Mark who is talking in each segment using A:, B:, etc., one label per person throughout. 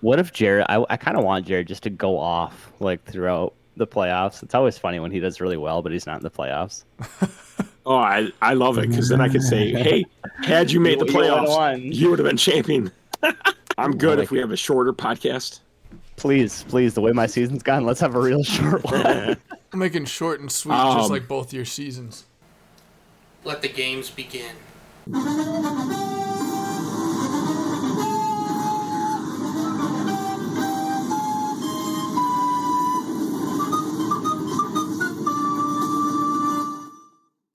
A: What if Jared? I kind of want Jared just to go off like throughout the playoffs. It's always funny when he does really well, but he's not in the playoffs.
B: Oh, I love it because then I could say, hey, had you made the
A: You would've
B: playoffs,
A: won.
B: you would have been champion. I'm good
A: like-
B: if we have a shorter podcast.
A: Please, the way my season's gone, let's have a real short one.
C: I'm making short and sweet, just like both your seasons.
D: Let the games begin.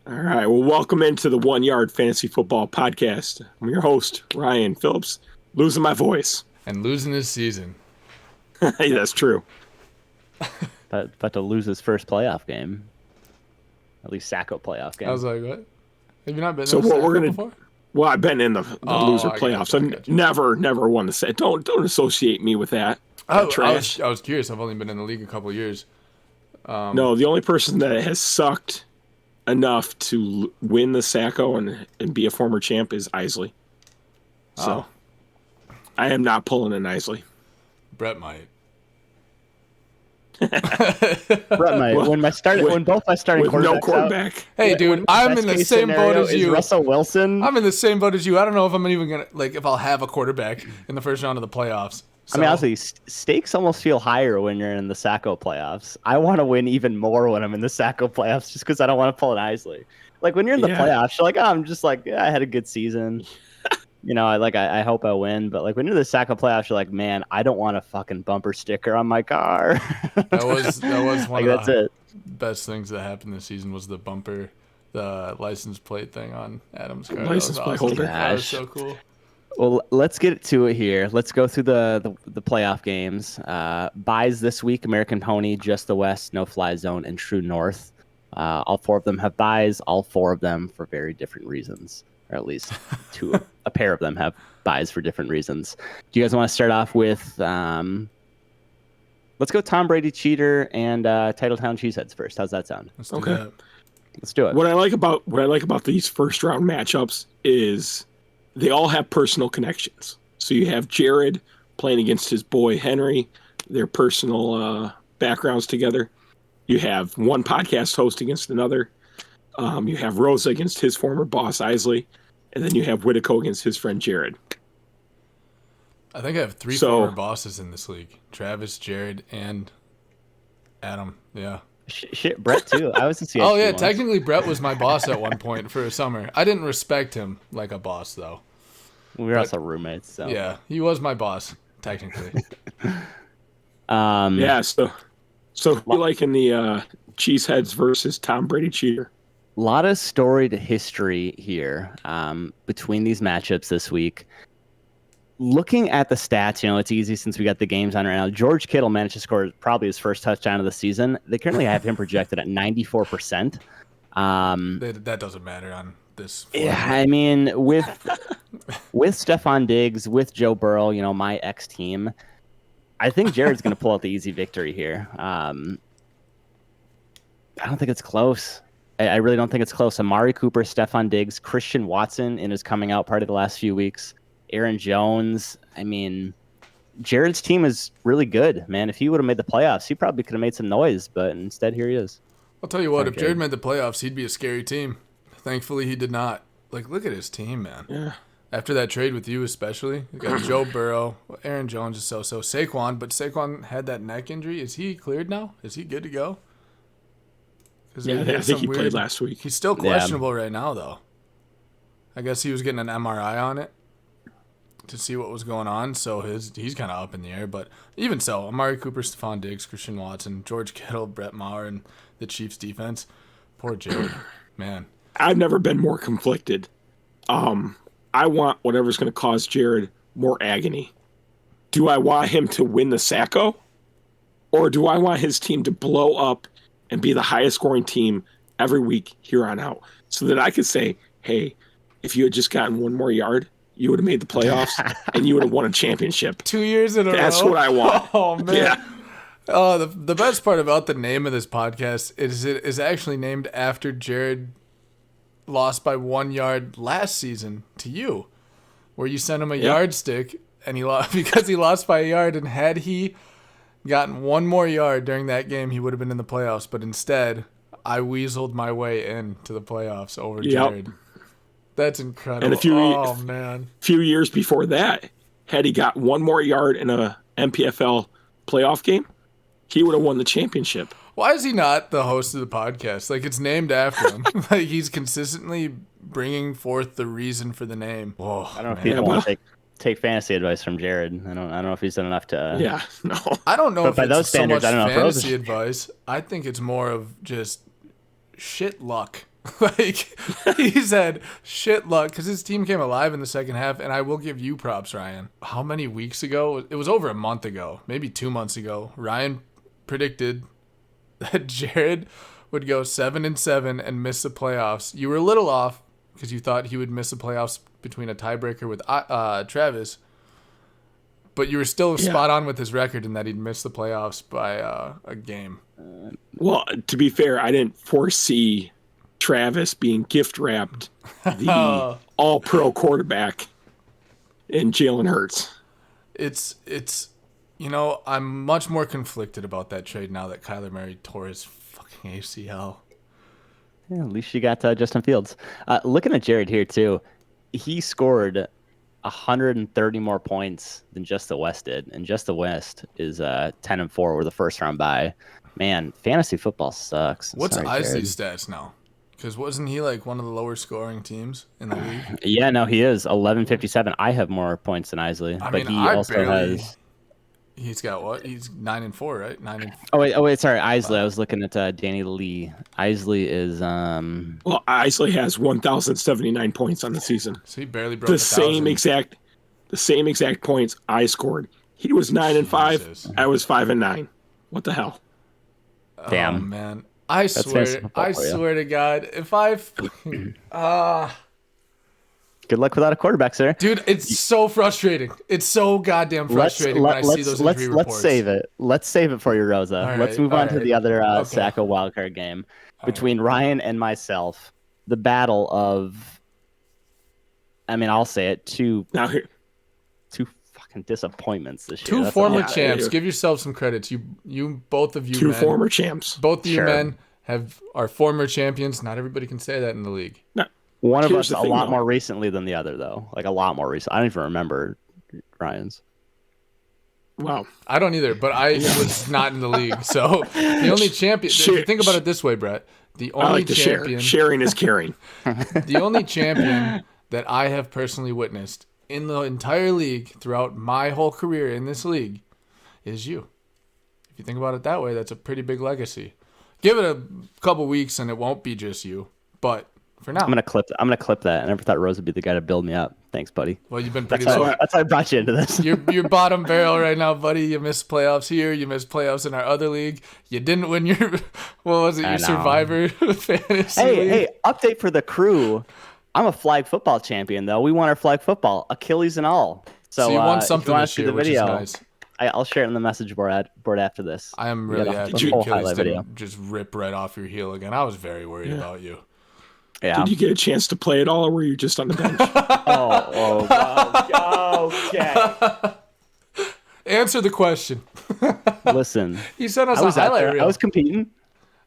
B: All right. Well, welcome into the 1 Yard Fantasy Football Podcast. I'm your host, Ryan Phillips, losing my voice.
C: And losing his season.
B: Hey, that's true.
A: but to lose his first playoff game, at least Sacko playoff game.
C: I was like, what? Have you not been
B: So
C: in
B: what we're gonna
C: before?
B: Well, I've been in the loser
C: I
B: playoffs.
C: got you.
B: I've never won the set. Don't associate me with that. Trash.
C: I was curious. I've only been in the league a couple of years.
B: No, the only person that has sucked enough to win the Sacko and be a former champ is Isley. So I am not pulling an Isley.
C: Brett might.
A: When both my starting
B: With
A: quarterbacks
B: no
A: out,
B: quarterback.
C: Hey, dude, I'm
A: best
C: in the
A: case
C: same boat
A: scenario
C: as
A: is
C: you.
A: Russell Wilson.
C: I'm in the same boat as you. I don't know if I'm even gonna if I'll have a quarterback in the first round of the playoffs. So,
A: I mean, honestly, stakes almost feel higher when you're in the Sacko playoffs. I want to win even more when I'm in the Sacko playoffs, just because I don't want to pull an Isley. Like when you're in the playoffs, you're like, I'm just like, yeah, I had a good season. I hope I win. But like when you're in the Sacko playoffs, you're like, man, I don't want a fucking bumper sticker on my car.
C: that was one
A: like,
C: of
A: that's
C: the
A: it.
C: best things that happened this season was the bumper, the license plate thing on Adam's car.
B: License plate holder.
C: That was so cool.
A: Well, let's get to it here. Let's go through the playoff games. Buys this week: American Pony, Just the West, No Fly Zone, and True North. All four of them have buys. All four of them for very different reasons, or at least a pair of them have buys for different reasons. Do you guys want to start off with? Let's go Tom Brady cheater and Titletown Cheeseheads first. How's that sound?
C: Let's do
B: Okay.
C: that.
A: Let's do it.
B: What I like about these first round matchups is they all have personal connections. So you have Jared playing against his boy Henry, their personal backgrounds together. You have one podcast host against another. You have Rosa against his former boss Isley, and then you have Whitaco against his friend Jared.
C: I think I have three former bosses in this league: Travis, Jared, and Adam. Yeah.
A: Shit, Brett too. I was in CHP
C: Oh yeah,
A: once.
C: technically Brett was my boss at one point for a summer. I didn't respect him like a boss though.
A: We were also roommates. So
C: Yeah, he was my boss technically.
B: Yeah, so who you like in the Cheeseheads versus Tom Brady cheater?
A: A lot of storied history here between these matchups this week. Looking at the stats, it's easy since we got the games on right now. George Kittle managed to score probably his first touchdown of the season. They currently have him projected at 94%.
C: That doesn't matter on this.
A: Yeah, I mean, with Stephon Diggs, with Joe Burrow, my ex-team, I think Jared's going to pull out the easy victory here. I don't think it's close. I really don't think it's close. Amari Cooper, Stephon Diggs, Christian Watson in his coming out party the last few weeks, Aaron Jones. I mean, Jared's team is really good, man. If he would have made the playoffs, he probably could have made some noise, but instead here he is.
C: I'll tell you what, if Jared made the playoffs, he'd be a scary team. Thankfully, he did not. Like, look at his team, man.
B: Yeah.
C: After that trade with you especially, you got Joe Burrow, Aaron Jones is so-so, Saquon, but Saquon had that neck injury. Is he cleared now? Is he good to go?
B: Yeah, I think he played last week.
C: He's still questionable right now, though. I guess he was getting an MRI on it to see what was going on, so he's kind of up in the air. But even so, Amari Cooper, Stephon Diggs, Christian Watson, George Kittle, Brett Maher, and the Chiefs defense. Poor Jared, man.
B: I've never been more conflicted. I want whatever's going to cause Jared more agony. Do I want him to win the Sacko? Or do I want his team to blow up and be the highest scoring team every week here on out? So that I could say, hey, if you had just gotten one more yard, you would have made the playoffs and you would have won a championship.
C: 2 years in a row.
B: That's what I want.
C: Oh, man.
B: Yeah.
C: Oh, the best part about the name of this podcast is it is actually named after Jared lost by 1 yard last season to you, where you sent him a yardstick and he lost because he lost by a yard. And had he gotten one more yard during that game, he would have been in the playoffs. But instead, I weaseled my way into the playoffs over Jared. That's incredible.
B: And
C: man.
B: few years before that, had he got one more yard in a MPFL playoff game, he would have won the championship.
C: Why is he not the host of the podcast? Like, it's named after him. Like, he's consistently bringing forth the reason for the name. Whoa,
A: I don't know if people want to take fantasy advice from Jared. I don't know if he's done enough to.
B: Yeah, no.
C: I don't know
A: But
C: if
A: by
C: it's
A: those
C: so much
A: standards, I don't know if Rosa
C: fantasy advice. I think it's more of just shit luck. Like, he's had shit luck because his team came alive in the second half, and I will give you props, Ryan. How many weeks ago? It was over a month ago, maybe 2 months ago. Ryan predicted that Jared would go 7-7 and miss the playoffs. You were a little off because you thought he would miss the playoffs between a tiebreaker with Travis, but you were still spot on with his record in that he'd miss the playoffs by a game.
B: Well, to be fair, I didn't foresee Travis being gift wrapped the all-pro quarterback in Jalen Hurts.
C: It's I'm much more conflicted about that trade now that Kyler Murray tore his fucking ACL.
A: Yeah, at least you got Justin Fields. Looking at Jared here too, he scored 130 more points than Just the West did, and Just the West is 10-4 with the first round bye. Man, fantasy football sucks.
C: What's
A: Sorry,
C: Isley's stats now? Because wasn't he like one of the lower scoring teams in the league?
A: Yeah, no, he is 1157. I have more points than Isley, but he also has.
C: He's got what? He's 9-4, right? 9.
A: Oh wait, sorry, Isley. I was looking at Danny Lee. Isley is
B: Well, Isley has 1,079 points on the season.
C: So he barely broke
B: the same exact points I scored. He was 9-5. I was 5-9. What the hell?
A: Damn.
C: Oh man, I swear to God, if I fucking
A: good luck without a quarterback, sir.
C: Dude, it's so frustrating. It's so goddamn frustrating when I see those injury reports.
A: Let's save it. Let's save it for you, Rosa.
C: All
A: let's
C: right,
A: move on to
C: right.
A: the other
C: Okay.
A: Sacko wildcard game between Ryan and myself. The battle of, I'll say it, two fucking disappointments this year.
C: Two
A: That's
C: former
A: all.
C: champs. Give yourself some credits. You both of you
B: Two
C: men,
B: former champs.
C: both of you
A: Sure.
C: men are former champions. Not everybody can say that in the league.
B: No.
A: One of
B: Here's
A: us
B: the
A: a
B: thing,
A: lot
B: though.
A: more recently than the other, though. Like a lot more recent. I don't even remember Ryan's.
B: Wow.
C: I don't either, but I was not in the league. So the only champion. If you think about it this way, Brett. The
B: I
C: only
B: like to
C: champion.
B: share. Sharing is caring.
C: The only champion that I have personally witnessed in the entire league throughout my whole career in this league is you. If you think about it that way, that's a pretty big legacy. Give it a couple weeks and it won't be just you. But for now,
A: I'm gonna clip that. I never thought Rose would be the guy to build me up. Thanks, buddy.
C: well, you've been pretty
A: That's
C: low.
A: why I brought you into this.
C: You're bottom barrel right now, buddy. You missed playoffs here. You missed playoffs in our other league. You didn't win your what was it?
A: I
C: Your
A: know.
C: Survivor fantasy. league.
A: Hey, update for the crew. I'm a flag football champion, though. We won our flag football, Achilles and all.
C: So you won something
A: if you wanna
C: this
A: see
C: year,
A: the
C: which
A: video,
C: is nice.
A: I'll share it in the message board after this.
C: I am
A: We
C: really
A: got a
C: happy
A: whole
C: Achilles
A: highlight video.
C: didn't just rip right off your heel again. I was very worried about you.
A: Yeah.
B: Did you get a chance to play it all, or were you just on the bench?
A: Okay.
C: Answer the question.
A: Listen,
C: He sent us
A: I
C: a
A: was out
C: highlight
A: there.
C: reel.
A: I was competing.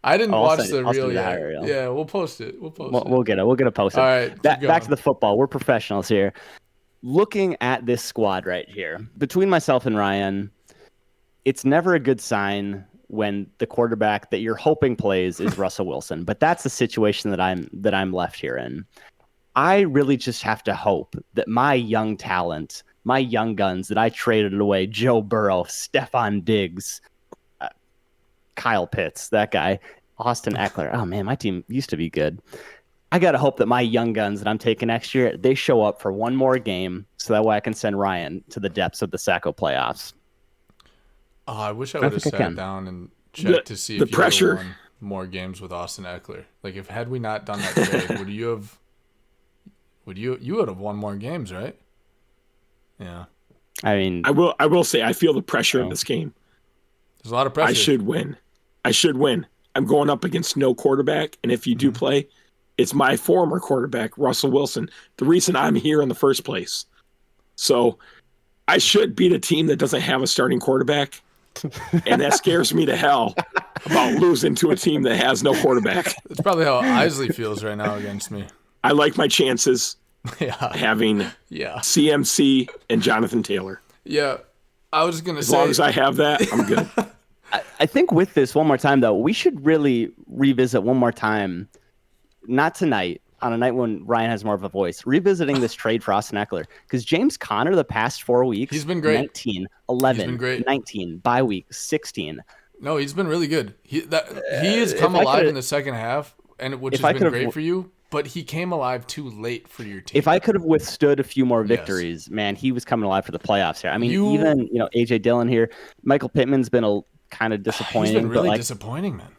C: I didn't
A: I'll
C: watch
A: send
C: the
A: you
C: reel
A: the
C: yet.
A: highlight reel.
C: Yeah, we'll post it.
A: We'll get it. We'll get it posted.
C: All right,
A: Back
C: keep
A: to the football. We're professionals here. Looking at this squad right here, between myself and Ryan, it's never a good sign when the quarterback that you're hoping plays is Russell Wilson. But that's the situation that I'm left here in. I really just have to hope that my young talent, my young guns that I traded away, Joe Burrow, Stephon Diggs, Kyle Pitts, that guy, Austin Eckler. Oh man, my team used to be good. I got to hope that my young guns that I'm taking next year, they show up for one more game so that way I can send Ryan to the depths of the Sacko playoffs.
C: Oh, I wish I would have
A: think I
C: sat
A: can.
C: down and checked to see
B: the
C: if you
B: pressure.
C: won more games with Austin Eckler. Like, if had we not done that trade, you would have won more games, right? Yeah.
A: I mean,
B: I will say I feel the pressure in this game.
C: There's a lot of pressure.
B: I should win. I'm going up against no quarterback, and if you do play, it's my former quarterback, Russell Wilson, the reason I'm here in the first place. So I should beat a team that doesn't have a starting quarterback, and that scares me to hell about losing to a team that has no quarterback.
C: It's probably how Isley feels right now against me.
B: I like my chances
C: Yeah.
B: having
C: Yeah.
B: CMC and Jonathan Taylor.
C: Yeah. I was going to say.
B: As long as I have that, I'm good.
A: I think with this one more time, though, we should really revisit one more time, not tonight, on a night when Ryan has more of a voice, revisiting this trade for Austin Eckler. Because James Conner, the past 4 weeks,
C: He's been great.
A: 19, 11,
C: He's been great.
A: 19, bye week, 16.
C: No, he's been really good. He has come alive in the second half, which has been great for you, but he came alive too late for your team.
A: If I could have withstood a few more victories, man, he was coming alive for the playoffs here. I mean, even AJ Dillon here, Michael Pittman's been kind of disappointing.
C: He's been really
A: but
C: disappointing, man.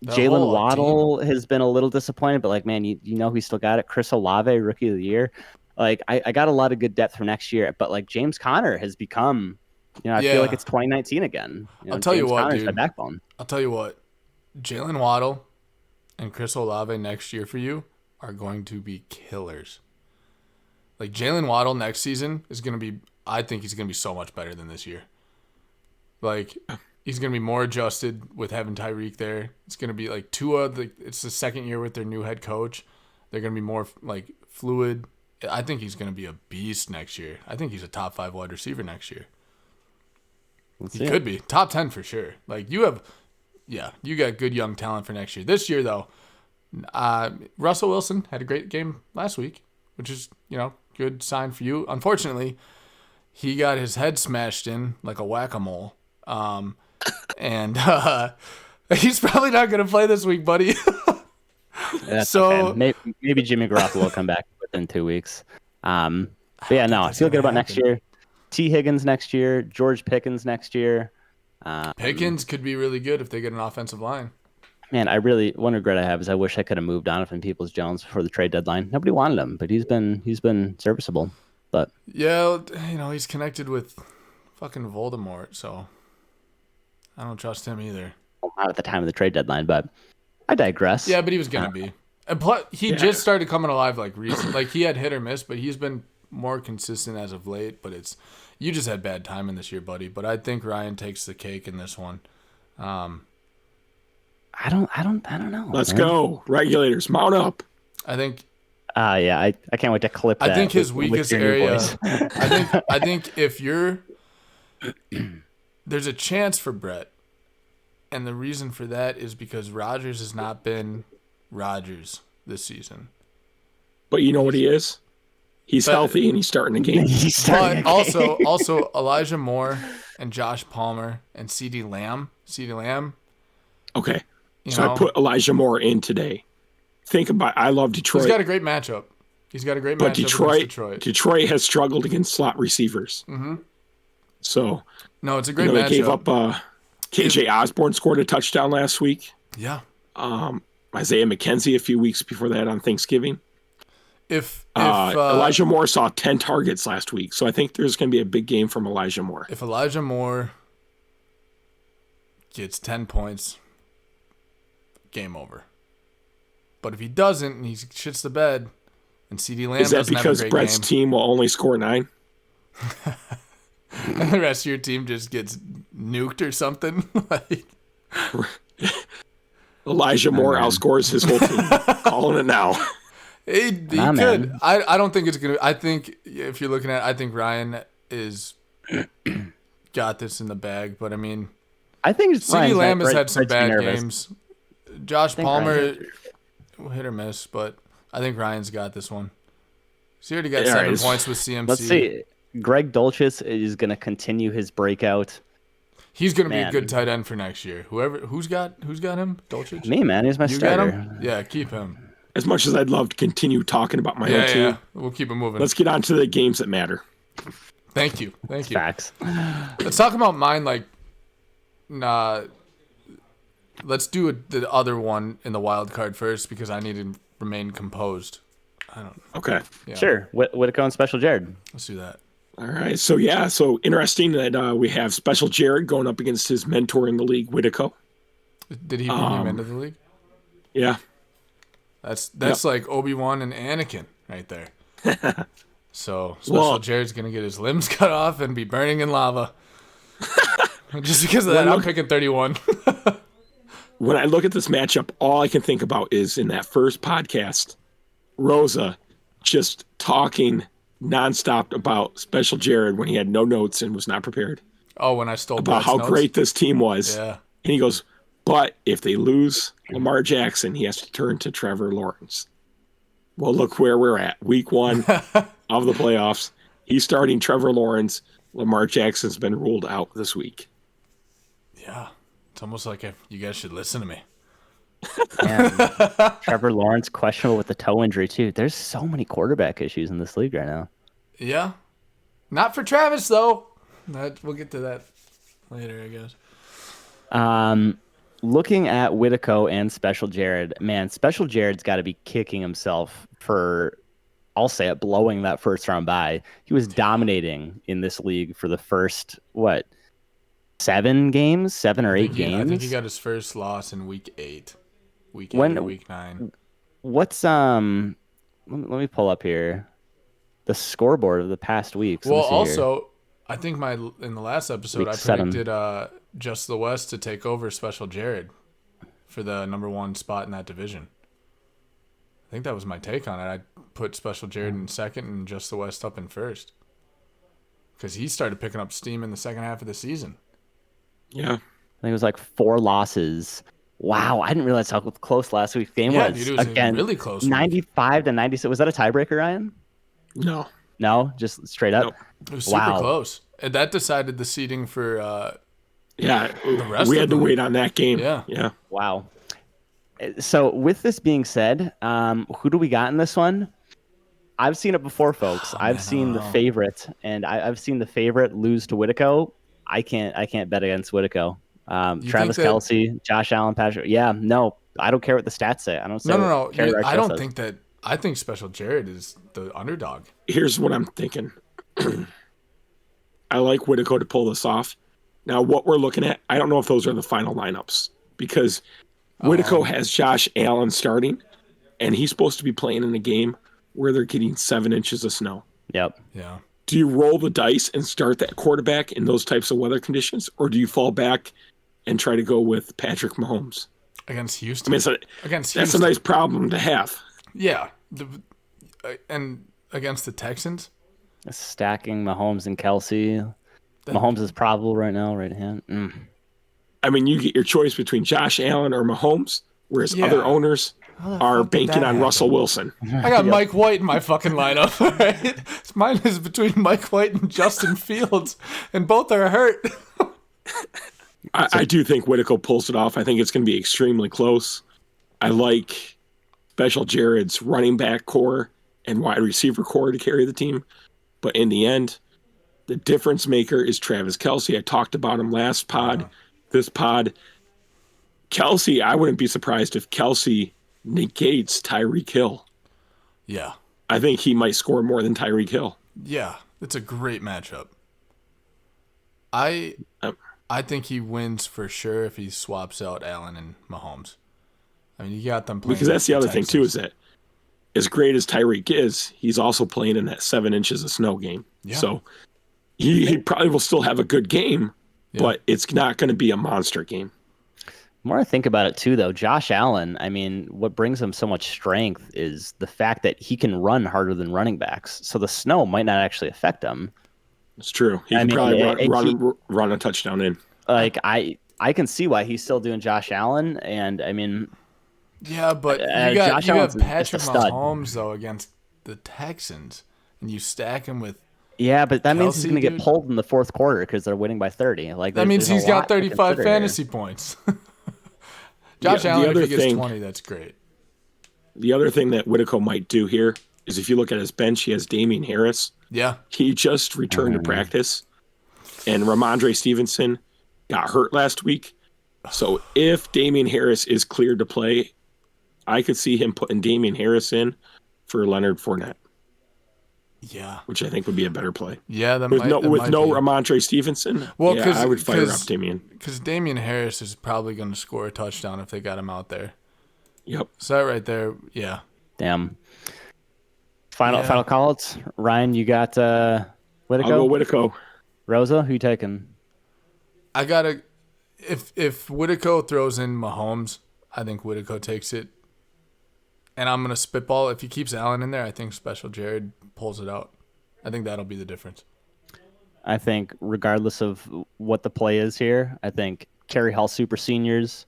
A: Jalen Waddle has been a little disappointed, but like, man, you know he still got it. Chris Olave, Rookie of the Year. Like, I got a lot of good depth for next year, but like James Conner has become, I feel like it's 2019 again.
C: I'll tell you what,
A: Conner's
C: dude.
A: my backbone.
C: I'll tell you what, Jalen Waddle and Chris Olave next year for you are going to be killers. Like Jalen Waddle next season is going to be, I think he's going to be so much better than this year. Like, he's going to be more adjusted with having Tyreek there. It's going to be like Tua, it's the second year with their new head coach. They're going to be more like fluid. I think he's going to be a beast next year. I think he's a top 5 wide receiver next year. He could be top 10 for sure. Like you got good young talent for next year. This year though, Russell Wilson had a great game last week, which is, good sign for you. Unfortunately, he got his head smashed in like a whack-a-mole. And he's probably not going to play this week, buddy.
A: That's okay. Maybe Jimmy Garoppolo will come back within 2 weeks. But yeah, no, I feel good about next year. T. Higgins next year, George Pickens next year.
C: Pickens could be really good if they get an offensive line.
A: Man, one regret I have is I wish I could have moved Donovan Peoples-Jones before the trade deadline. Nobody wanted him, but he's been serviceable. But
C: yeah, he's connected with fucking Voldemort, so I don't trust him either.
A: Well, not at the time of the trade deadline, but I digress.
C: Yeah, but he was gonna be. And plus, he just started coming alive like recently. Like he had hit or miss, but he's been more consistent as of late. But you just had bad timing this year, buddy. But I think Ryan takes the cake in this one.
A: I don't know.
B: Let's go, regulators, mount up.
C: I think.
A: Yeah, I can't wait to clip that.
C: I think his weakest area. I think if there's a chance for Brett, and the reason for that is because Rodgers has not been Rodgers this season.
B: But you know what he is? He's healthy and he's starting the game.
C: But also Elijah Moore and Josh Palmer and CeeDee Lamb.
B: Okay. I put Elijah Moore in today. Think about I love Detroit.
C: He's got a great matchup. But
B: Detroit has struggled against slot receivers.
C: Mm-hmm.
B: So
C: no, it's a great matchup.
B: They gave up KJ Osborne scored a touchdown last week.
C: Yeah.
B: Isaiah McKenzie a few weeks before that on Thanksgiving.
C: If
B: Elijah Moore saw 10 targets last week, so I think there's going to be a big game from Elijah Moore.
C: If Elijah Moore gets 10 points, game over. But if he doesn't and he shits the bed and CeeDee Lamb doesn't have a great game. Is that because
B: Brett's team will only score 9?
C: And the rest of your team just gets nuked or something?
B: Elijah Moore outscores his whole team. Calling it now.
C: He could. I don't think it's going to. I think if you're looking at it, I think Ryan is got this in the bag. But, I mean,
A: I think
C: CeeDee Lamb has had some bad games. Josh Palmer, hit or miss, but I think Ryan's got this one. So he already got 7 points with CMC.
A: Let's see. Greg Dulcich is going to continue his breakout.
C: He's going to be a good tight end for next year. Who's got him? Dulcich?
A: Me, man. He's my starter.
C: Got him? Yeah, keep him.
B: As much as I'd love to continue talking about my own team.
C: Yeah, we'll keep it moving.
B: Let's get on to the games that matter.
C: Thank you.
A: Facts.
C: Let's talk about mine. Let's do the other one in the wild card first because I need to remain composed. I don't know.
B: Okay.
A: Yeah. Sure. Whitaker and Special Jared.
C: Let's do that.
B: All right. So interesting that we have Special Jared going up against his mentor in the league, Whitaker.
C: Did he bring him into the league?
B: Yeah.
C: That's like Obi-Wan and Anakin right there. So Special
B: Well-
C: Jared's going to get his limbs cut off and be burning in lava. Just because of that, I'm picking 31.
B: When I look at this matchup, all I can think about is in that first podcast, Rosa just talking nonstop about Special Jared when he had no notes and was not prepared
C: Oh, when I stole
B: about
C: Brett's
B: how
C: notes?
B: great this team was.
C: Yeah.
B: And he goes, but if they lose Lamar Jackson, he has to turn to Trevor Lawrence. Well, look where we're at. Week 1 of the playoffs. He's starting Trevor Lawrence. Lamar Jackson's been ruled out this week.
C: Yeah. It's almost like you guys should listen to me.
A: Man, Trevor Lawrence questionable with the toe injury too. There's so many quarterback issues in this league right now.
C: Yeah. Not for Travis, though. We'll get to that later, I guess.
A: Looking at Whittico and Special Jared, man, Special Jared's got to be kicking himself for, I'll say it, blowing that first round bye. He was dominating in this league for the first, 7 or 8 games?
C: I think he got his first loss in week 8. Week 8
A: When-
C: or week 9.
A: What's let me pull up here the scoreboard of the past weeks.
C: Well, also, I think in the last episode,
A: Week
C: I
A: 7.
C: predicted Just the West to take over Special Jared for the number 1 spot in that division. I think that was my take on it. I put Special Jared in second and Just the West up in first. Because he started picking up steam in the second half of the season.
B: Yeah.
A: I think it was like 4 losses. Wow, I didn't realize how close last week's game
C: Yeah,
A: was.
C: dude, it was
A: Again,
C: really close.
A: 95 to 96. Was that a tiebreaker, Ryan?
B: No.
A: No, just straight up.
B: Nope.
C: It was super
A: Wow.
C: close. And that decided the seeding for
B: Yeah.
C: rest
B: We
C: of
B: had to
C: them.
B: wait on that game.
C: Yeah.
B: Yeah.
A: Wow. So with this being said, who do we got in this one? I've seen it before, folks. I've seen the favorite, and I've seen the favorite lose to Whittico. I can't bet against Whittico. Travis
C: think that-
A: Kelce, Josh Allen, Patrick. Yeah, no, I don't care what the stats say. I don't say.
C: No.
A: care what our
C: I
A: show
C: don't
A: says.
C: think that. I think Special Jared is the underdog.
B: Here's what I'm thinking. I like Whittico to pull this off. Now, what we're looking at, I don't know if those are the final lineups because Whittico has Josh Allen starting, and he's supposed to be playing in a game where they're getting 7 inches of snow.
A: Yep.
C: Yeah.
B: Do you roll the dice and start that quarterback in those types of weather conditions, or do you fall back and try to go with Patrick Mahomes?
C: Against
B: I
C: Houston.
B: mean,
C: Against
B: that's a
C: Houston.
B: nice problem to have.
C: Yeah. And against the Texans.
A: Stacking Mahomes and Kelsey. Mahomes is probable right now, right hand.
B: I mean, you get your choice between Josh Allen or Mahomes, whereas
C: Yeah.
B: other owners are
C: fuck did
B: banking
C: that
B: on Russell
C: happen?
B: Wilson.
C: I got Mike White in my fucking lineup. All right? Mine is between Mike White and Justin Fields, and both are hurt.
B: I do think Whittico pulls it off. I think it's going to be extremely close. I like Special Jared's running back core and wide receiver core to carry the team. But in the end, the difference maker is Travis Kelce. I talked about him last pod. This pod, Kelce, I wouldn't be surprised if Kelce negates Tyreek Hill.
C: Yeah.
B: I think he might score more than Tyreek Hill.
C: Yeah. It's a great matchup. I think he wins for sure if he swaps out Allen and Mahomes. I mean, you got them playing.
B: Because that's the other thing, too,
C: Texans.
B: is that as great as Tyreek is, he's also playing in that 7 inches of snow game.
C: Yeah.
B: So he probably will still have a good game, but it's not going to be a monster game.
A: The more I think about it too, though, Josh Allen, I mean, what brings him so much strength is the fact that he can run harder than running backs. So the snow might not actually affect him.
B: It's true. He
A: I
B: can
A: mean,
B: probably run a touchdown in.
A: Like I can see why he's still doing Josh Allen, and I mean,
C: Yeah, but
A: Josh
C: you got
A: Allen's
C: Patrick
A: just a stud.
C: Mahomes, though, against the Texans, and you stack him with.
A: yeah, but that means he's
C: Kelce,
A: going to get
C: dude.
A: pulled in the fourth quarter because they're winning by 30. Like
C: That means
A: there's
C: he's
A: a
C: got
A: lot to
C: 35
A: consider here.
C: fantasy points. Josh
B: The
C: Allen, if
B: other
C: he gets
B: thing-
C: 20, that's great.
B: The other thing that Whittico might do here is if you look at his bench, he has Damian Harris.
C: Yeah.
B: He just returned to practice, and Ramondre Stevenson got hurt last week. So if Damian Harris is cleared to play, I could see him putting Damian Harris in for Leonard Fournette,
C: Yeah.
B: which I think would be a better play.
C: Yeah, that
B: With
C: might,
B: no
C: that might be.
B: Ramondre Stevenson,
C: Well,
B: yeah,
C: 'cause-
B: I would fire
C: 'cause-
B: up Damian.
C: Because Damian Harris is probably going to score a touchdown if they got him out there.
B: Yep.
C: So that right there, yeah.
A: Damn. Final calls. Ryan, you got Whitaker?
B: I'll go Whitaker.
A: Rosa, who you taking?
C: I gotta. If Whitaker throws in Mahomes, I think Whitaker takes it. And I'm gonna spitball. If he keeps Allen in there, I think Special Jared pulls it out. I think that'll be the difference.
A: I think regardless of what the play is here, I think Kerry Hall Super Seniors,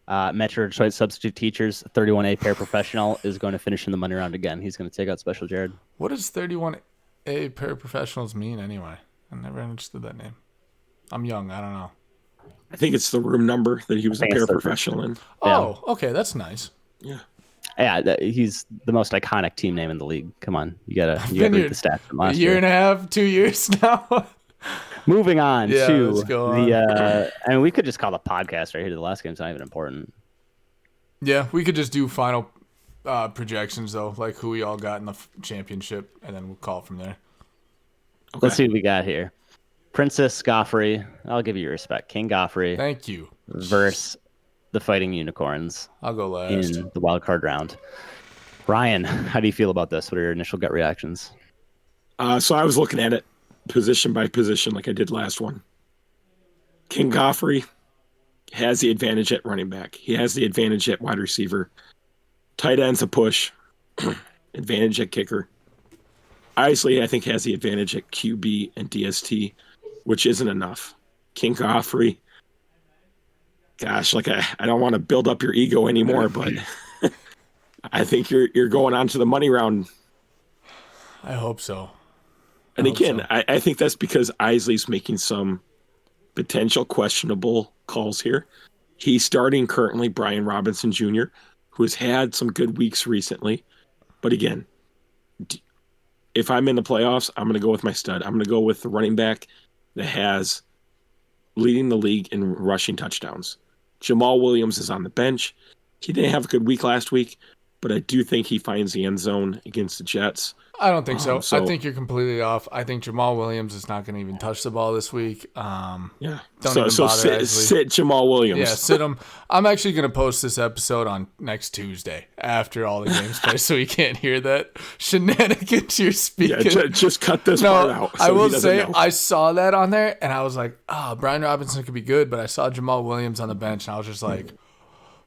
A: Metro Detroit substitute teachers, 31A paraprofessional is going to finish in the money round again. He's going to take out Special Jared.
C: What does 31A paraprofessionals mean anyway? I never understood that name. I'm young. I don't know.
B: I think it's the room number that he was a paraprofessional in.
C: Oh, okay. That's nice.
B: Yeah.
A: Yeah, he's the most iconic team name in the league. Come on, you gotta read the stats from last
C: year and a half, 2 years now.
A: Moving on to
C: let's go on.
A: I mean, we could just call the podcast right here. The last game's not even important.
C: Yeah, we could just do final projections though, like who we all got in the championship, and then we'll call it from there.
A: Okay. Let's see what we got here. Princess Goffrey, I'll give you your respect. King Goffrey.
C: Thank you.
A: Versus the Fighting Unicorns.
C: I'll go last
A: in the wild card round. Ryan, how do you feel about this? What are your initial gut reactions?
B: So I was looking at it position by position like I did last one. King Goffrey has the advantage at running back. He has the advantage at wide receiver. Tight end's a push. Advantage at kicker. Isley, I think, has the advantage at QB and DST, which isn't enough. King Goffrey, gosh, like I don't want to build up your ego anymore, but I think you're going on to the money round.
C: I hope so.
B: I think that's because Isley's making some potential questionable calls here. He's starting currently Brian Robinson Jr., who has had some good weeks recently. But again, if I'm in the playoffs, I'm going to go with my stud. I'm going to go with the running back that has leading the league in rushing touchdowns. Jamal Williams is on the bench. He didn't have a good week last week, but I do think he finds the end zone against the Jets.
C: I don't think so. I think you're completely off. I think Jamal Williams is not going to even touch the ball this week.
B: Yeah.
C: Don't even bother.
B: Sit Jamal Williams.
C: Yeah, sit him. I'm actually going to post this episode on next Tuesday after all the games play, so you can't hear that shenanigans you're speaking.
B: Yeah, just cut this part out.
C: So I will say I saw that on there, and I was like, Brian Robinson could be good, but I saw Jamal Williams on the bench, and I was just like,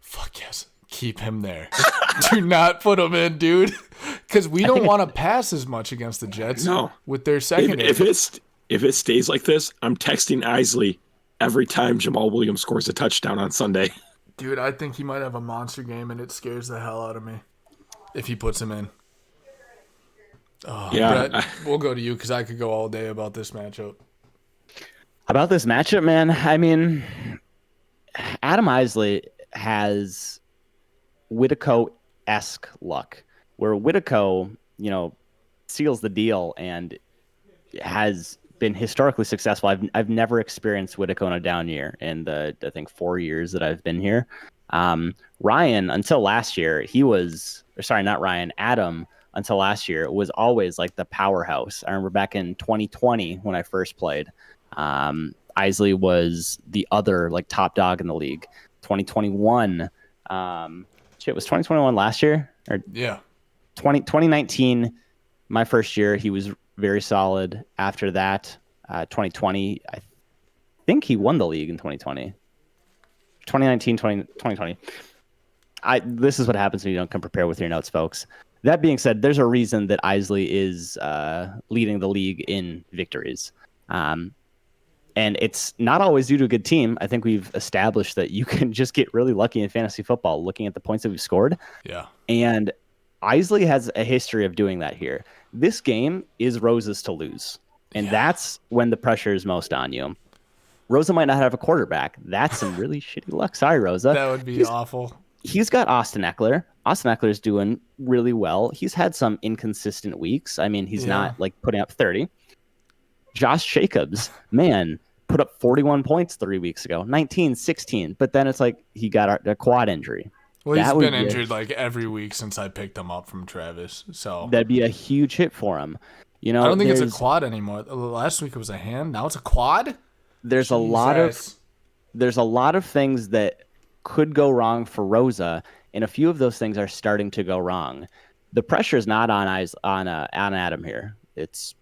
C: fuck yes. Keep him there. Do not put him in, dude. Because we don't want to pass as much against the Jets with their secondary.
B: If it stays like this, I'm texting Isley every time Jamal Williams scores a touchdown on Sunday.
C: Dude, I think he might have a monster game, and it scares the hell out of me if he puts him in. Oh, yeah, Brett, we'll go to you because I could go all day about this matchup.
A: About this matchup, man, I mean, Adam Isley has Whitaker-esque luck, where Whitaker, seals the deal and has been historically successful. I've never experienced Whitaker in a down year in the, I think, 4 years that I've been here. Ryan, until last year, Adam, until last year, was always like the powerhouse. I remember back in 2020 when I first played, Isley was the other like top dog in the league. 2021, was 2021 last year?
C: Yeah.
A: 2019, my first year, he was very solid. After that, 2020, I think he won the league in 2020. 2019, 2020. This is what happens when you don't come prepared with your notes, folks. That being said, there's a reason that Isley is leading the league in victories. And it's not always due to a good team. I think we've established that you can just get really lucky in fantasy football looking at the points that we've scored.
C: Yeah.
A: And Isley has a history of doing that here. This game is Rosa's to lose. And that's when the pressure is most on you. Rosa might not have a quarterback. That's some really shitty luck. Sorry, Rosa.
C: That would be awful.
A: He's got Austin Eckler. Austin Eckler is doing really well. He's had some inconsistent weeks. I mean, he's not like putting up 30. Josh Jacobs, man, put up 41 points 3 weeks ago, 19, 16. But then it's like he got a quad injury.
C: Well, he's been injured like every week since I picked him up from Travis. So
A: that'd be a huge hit for him.
C: I don't think it's a quad anymore. Last week it was a hand. Now it's a quad.
A: There's a lot of things that could go wrong for Rosa, and a few of those things are starting to go wrong. the pressure is not on Adam here. It's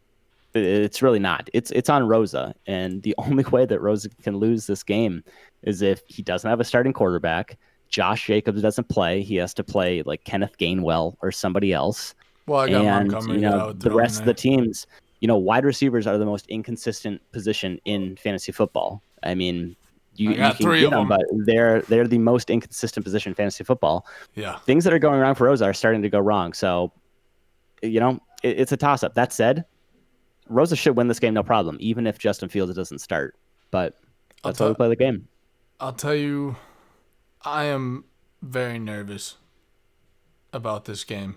A: really not. It's on Rosa, and the only way that Rosa can lose this game is if he doesn't have a starting quarterback. Josh Jacobs doesn't play. He has to play like Kenneth Gainwell or somebody else.
C: Well, I got
A: And
C: Montgomery.
A: the rest of the teams, wide receivers are the most inconsistent position in fantasy football. I mean, you
C: got
A: can
C: three
A: get
C: of
A: them,
C: them.
A: but they're the most inconsistent position in fantasy football.
C: Yeah.
A: Things that are going wrong for Rosa are starting to go wrong. So, it's a toss-up. That said, Rosa should win this game no problem, even if Justin Fields doesn't start. But that's why we play the game.
C: I'll tell you, I am very nervous about this game.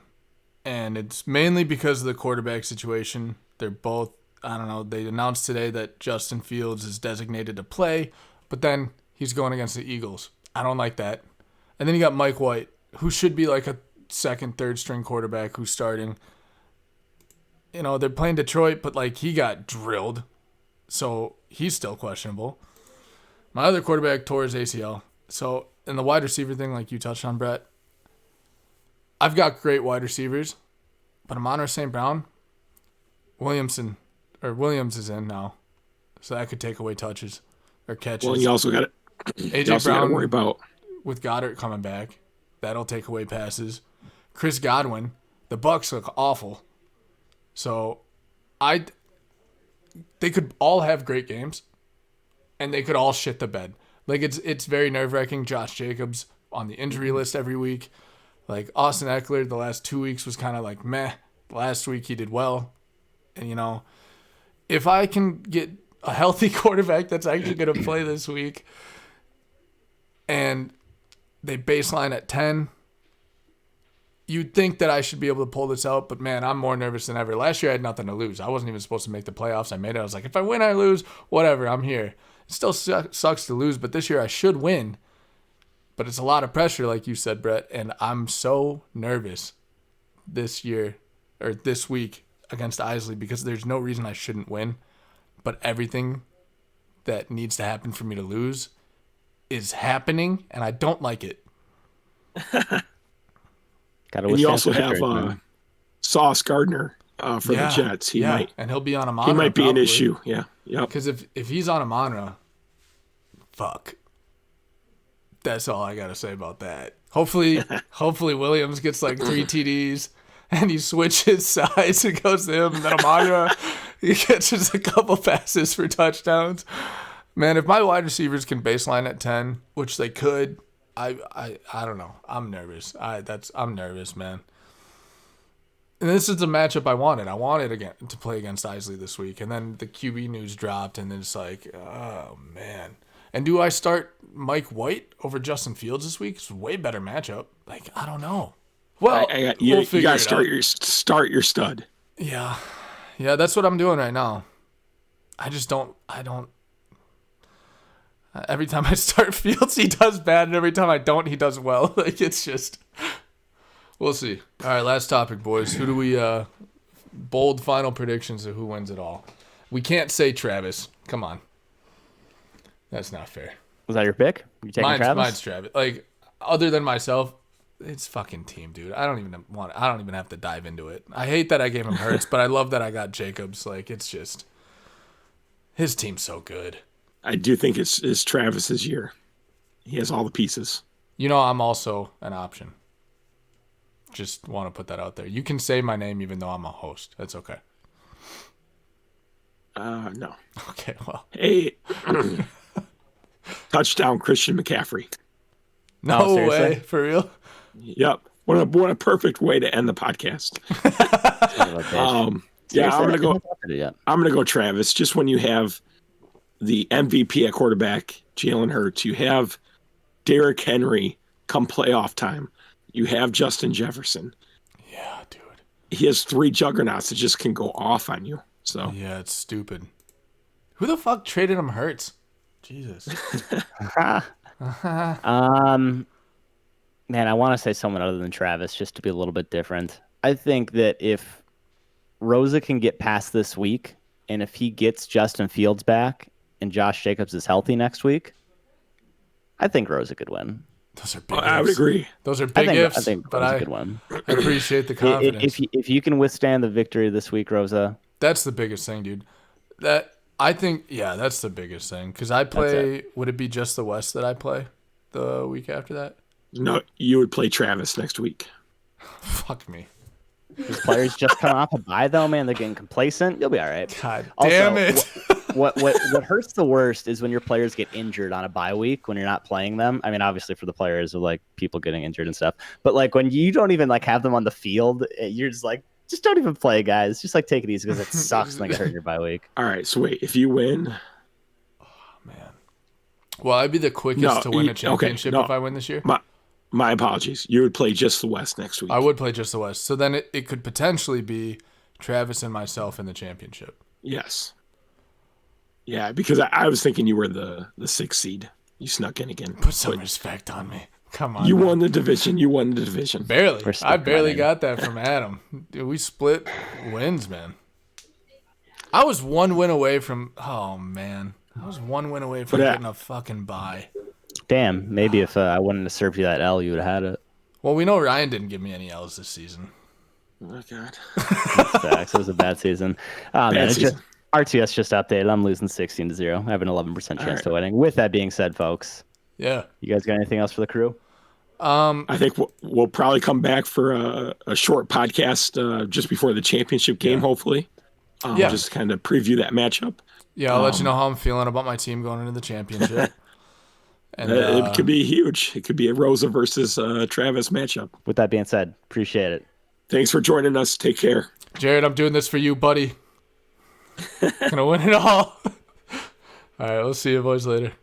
C: And it's mainly because of the quarterback situation. They're both, I don't know, they announced today that Justin Fields is designated to play, but then he's going against the Eagles. I don't like that. And then you got Mike White, who should be like a second, third string quarterback who's starting. They're playing Detroit, but like he got drilled. So he's still questionable. My other quarterback tore his ACL. So in the wide receiver thing, like you touched on, Brett, I've got great wide receivers, but Amon-Ra St. Brown, Williams is in now. So that could take away touches or catches.
B: Well, you also got
C: AJ Brown
B: to worry about
C: with Goddard coming back. That'll take away passes. Chris Godwin, the Bucs look awful. So they could all have great games and they could all shit the bed. Like it's very nerve-wracking. Josh Jacobs on the injury list every week. Like Austin Eckler the last 2 weeks was kind of like meh. Last week he did well. And if I can get a healthy quarterback that's actually going to play this week and they baseline at 10, you'd think that I should be able to pull this out, but man, I'm more nervous than ever. Last year I had nothing to lose. I wasn't even supposed to make the playoffs. I made it. I was like, if I win, I lose. Whatever, I'm here. It still sucks to lose, but this year I should win. But it's a lot of pressure, like you said, Brett, and I'm so nervous this year or this week against Isley because there's no reason I shouldn't win. But everything that needs to happen for me to lose is happening, and I don't like it.
B: And you also have Sauce Gardner for the Jets. He might,
C: and he'll be on Amon-Ra.
B: He might be
C: probably.
B: an issue. Yeah, yep.
C: Because if he's on Amon-Ra, fuck. That's all I gotta say about that. Hopefully Williams gets like 3 TDs and he switches sides and goes to him, and then Amon-Ra he catches a couple passes for touchdowns. Man, if my wide receivers can baseline at 10, which they could, I don't know. I'm nervous. I'm nervous, man. And this is the matchup I wanted. I wanted again to play against Isley this week, and then the QB news dropped, and then it's like, oh man. And do I start Mike White over Justin Fields this week? It's a way better matchup. Like, I don't know. Well,
B: you got to start your stud.
C: Yeah, that's what I'm doing right now. I don't. Every time I start Fields, he does bad, and every time I don't, he does well. Like, it's just, we'll see. All right, last topic, boys. Who do we? Bold final predictions of who wins it all. We can't say Travis. Come on. That's not fair.
A: Was that your pick? You taking Travis?
C: Mine's Travis. Like, other than myself, it's fucking team, dude. I don't even have to dive into it. I hate that I gave him Hurts, but I love that I got Jacobs. Like, it's just, his team's so good.
B: I do think it's Travis's year. He has all the pieces.
C: I'm also an option. Just want to put that out there. You can say my name even though I'm a host. That's okay.
B: No.
C: Okay, well.
B: Hey. Touchdown, Christian McCaffrey.
C: No way, for real?
B: Yep. What a perfect way to end the podcast. I'm gonna go Travis. Just when you have the MVP at quarterback, Jalen Hurts, you have Derrick Henry come playoff time. You have Justin Jefferson.
C: Yeah, dude.
B: He has 3 juggernauts that just can go off on you. So
C: yeah, it's stupid. Who the fuck traded him Hurts? Jesus.
A: Man, I want to say someone other than Travis just to be a little bit different. I think that if Rosa can get past this week, and if he gets Justin Fields back and Josh Jacobs is healthy next week, I think Rosa could win.
C: Those are big
B: I would
C: ifs.
B: agree.
C: Those are big ifs,
A: I think
C: but
A: that was
C: I
A: a good one.
C: appreciate the confidence.
A: If you can withstand the victory this week, Rosa,
C: That's the biggest thing, dude. That's the biggest thing. Because I play, would it be just the West that I play the week after that?
B: No, you would play Travis next week.
C: Fuck me.
A: these players just coming off a bye, though, man, they're getting complacent. You'll be all right.
C: God
A: Also,
C: damn it.
A: What hurts the worst is when your players get injured on a bye week when you're not playing them. I mean, obviously for the players of like people getting injured and stuff, but like when you don't even like have them on the field, you're just like, just don't even play, guys. Just like take it easy because it sucks when they get hurt in your bye week.
B: All right, so wait, if you win,
C: Man. Well, I'd be the quickest to win a championship if I win this year.
B: my apologies. You would play just the West next week.
C: I would play just the West. So then it could potentially be Travis and myself in the championship.
B: Yes. Yeah, because I was thinking you were the 6th seed. You snuck in again.
C: Put some respect on me. Come on.
B: You won the division. You won the division.
C: Barely.
A: Respect
C: I barely
A: my name.
C: got that from Adam. Dude, we split wins, man. I was 1 win away from. Oh man, I was 1 win away from getting a fucking bye.
A: Damn, maybe if I wouldn't have served you that L, you would have had it.
C: Well, we know Ryan didn't give me any L's this season.
B: Oh God.
A: Facts. It was a bad season. Man,
B: Bad
A: it's
B: season.
A: just RTS just updated. I'm losing 16-0. I have an 11% chance to winning. With that being said, folks,
C: Yeah.
A: you guys got anything else for the crew?
B: I think we'll probably come back for a short podcast just before the championship game, hopefully.
C: Yeah.
B: Just kind of preview that matchup.
C: Yeah, I'll let you know how I'm feeling about my team going into the championship. And
B: It could be huge. It could be a Rosa versus Travis matchup.
A: With that being said, appreciate it.
B: Thanks for joining us. Take care.
C: Jared, I'm doing this for you, buddy. Gonna win it all. All right, we'll see you boys later.